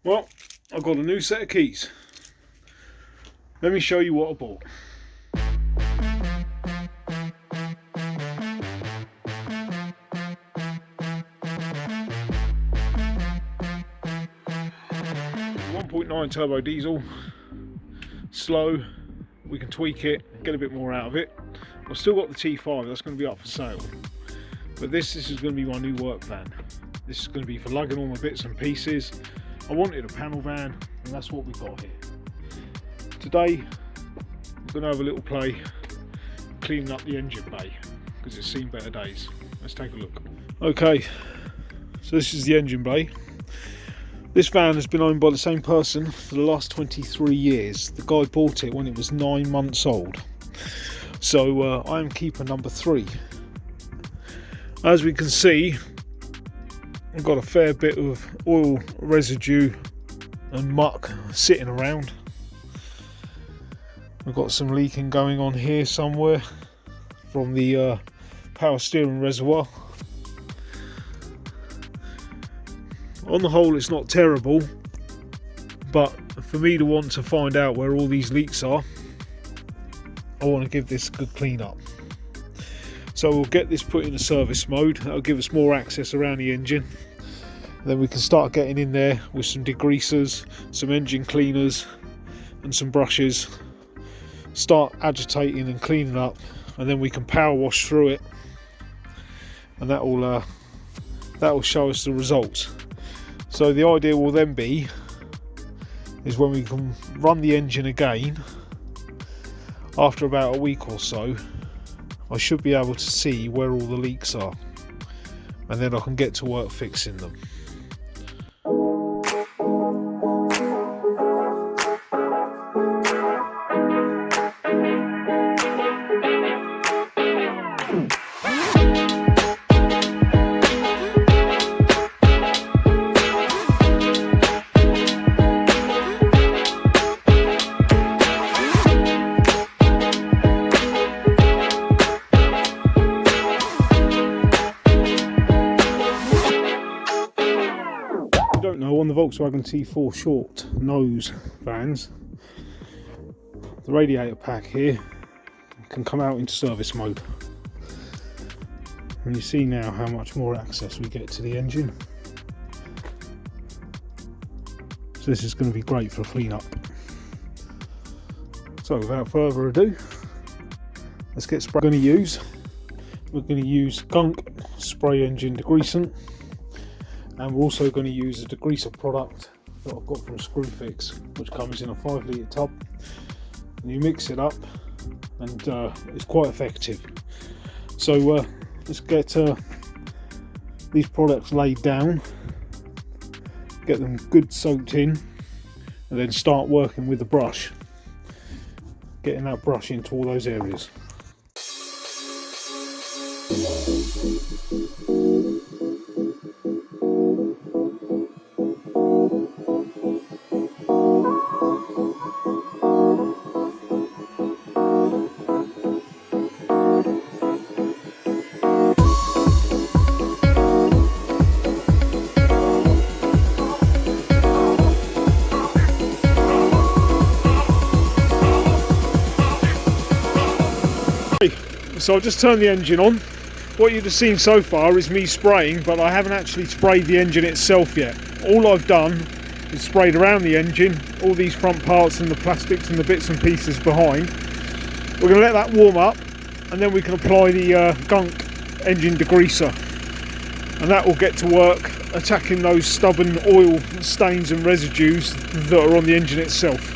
Well, I've got a new set of keys. Let me show you what I bought. .9 turbo diesel, slow, we can tweak it, get a bit more out of it. I've still got the T5, that's going to be up for sale. But this is going to be my new work van. This is going to be for lugging all my bits and pieces. I wanted a panel van, and that's what we've got here. Today, we're going to have a little play cleaning up the engine bay, because it's seen better days. Let's take a look. Okay, so this is the engine bay. This van has been owned by the same person for the last 23 years. The guy bought it when it was 9 months old. So I am keeper number 3. As we can see, I've got a fair bit of oil residue and muck sitting around. We've got some leaking going on here somewhere from the power steering reservoir. On the whole, it's not terrible, but for me to want to find out where all these leaks are, I want to give this a good clean up. So we'll get this put in a service mode. That'll give us more access around the engine. Then we can start getting in there with some degreasers, some engine cleaners and some brushes. Start agitating and cleaning up, and then we can power wash through it, and that will show us the results. So the idea will then be is when we can run the engine again after about a week or so, I should be able to see where all the leaks are, and then I can get to work fixing them. On the Volkswagen T4 short nose vans, the radiator pack here can come out into service mode, and you see now how much more access we get to the engine. So this is going to be great for a clean up. So without further ado, let's get sprayed. We're going to use Gunk spray engine degreasant. And we're also going to use a degreaser product that I've got from Screwfix, which comes in a 5 litre tub. And you mix it up, and it's quite effective. So let's get these products laid down, get them good soaked in, and then start working with the brush, getting that brush into all those areas. So I've just turned the engine on. What you've seen so far is me spraying, but I haven't actually sprayed the engine itself yet. All I've done is sprayed around the engine, all these front parts and the plastics and the bits and pieces behind. We're going to let that warm up, and then we can apply the Gunk engine degreaser, and that will get to work attacking those stubborn oil stains and residues that are on the engine itself.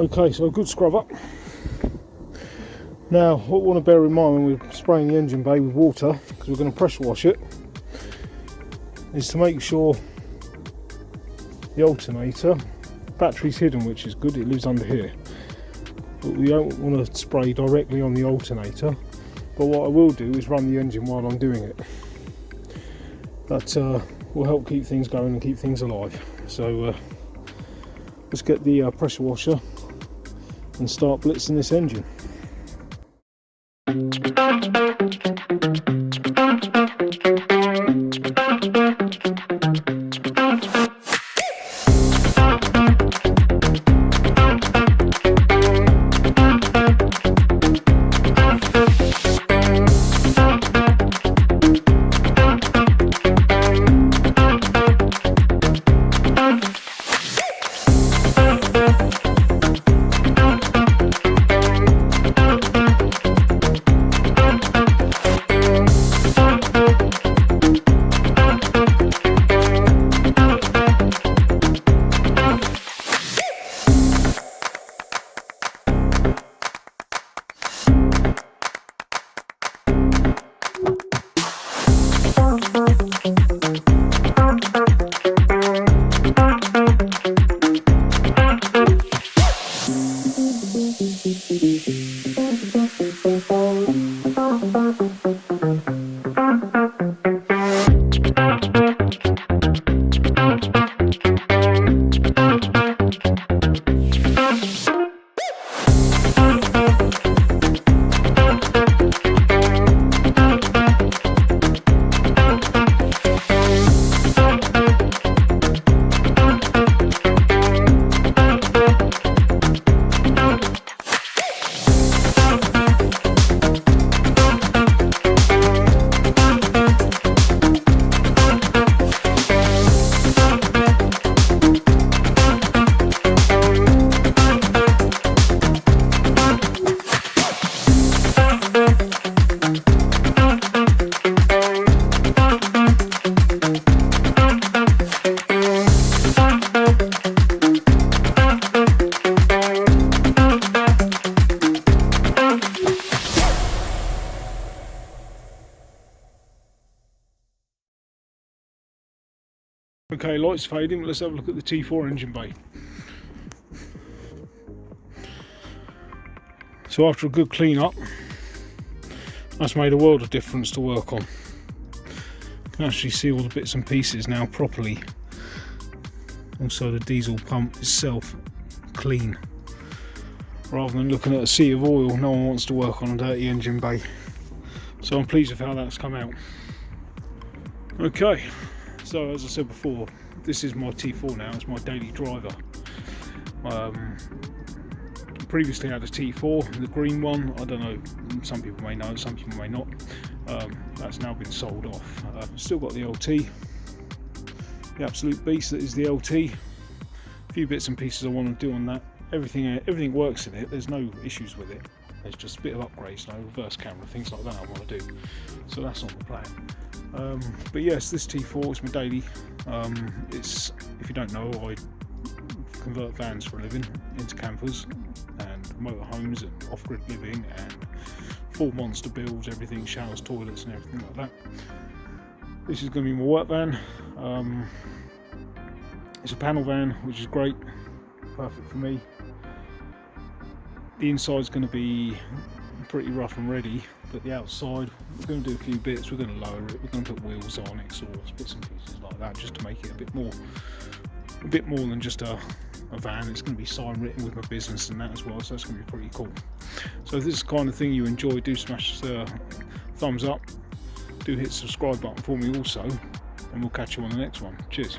Okay, so a good scrub up. Now what we want to bear in mind when we're spraying the engine bay with water, because we're going to pressure wash it, is to make sure the alternator, battery's hidden, which is good, it lives under here, but we don't want to spray directly on the alternator. But what I will do is run the engine while I'm doing it. That will help keep things going and keep things alive. So let's get the pressure washer and start blitzing this engine. Okay, lights fading, let's have a look at the T4 engine bay. So after a good clean up, that's made a world of difference to work on. You can actually see all the bits and pieces now properly. Also the diesel pump itself clean. Rather than looking at a sea of oil, no one wants to work on a dirty engine bay. So I'm pleased with how that's come out. Okay. So as I said before, this is my T4 now, it's my daily driver. Previously I had a T4, the green one, I don't know, some people may know, some people may not. That's now been sold off. Still got the LT, the absolute beast that is the LT. A few bits and pieces I want to do on that. Everything works in it, there's no issues with it. There's just a bit of upgrades, like reverse camera, things like that I want to do. So that's on the plan. But yes, this T4 is my daily. It's, if you don't know, I convert vans for a living into campers and motorhomes and off-grid living and full monster builds, everything, showers, toilets and everything like that. This is going to be my work van. It's a panel van, which is great, perfect for me. The inside's going to be pretty rough and ready, but the outside, we're going to do a few bits. We're going to lower it, we're going to put wheels on, exhaust, bits and pieces like that, just to make it a bit more than just a van. It's going to be sign written with my business and that as well, so that's going to be pretty cool. So if this is the kind of thing you enjoy, do smash the thumbs up, do hit the subscribe button for me also, and we'll catch you on the next one. Cheers.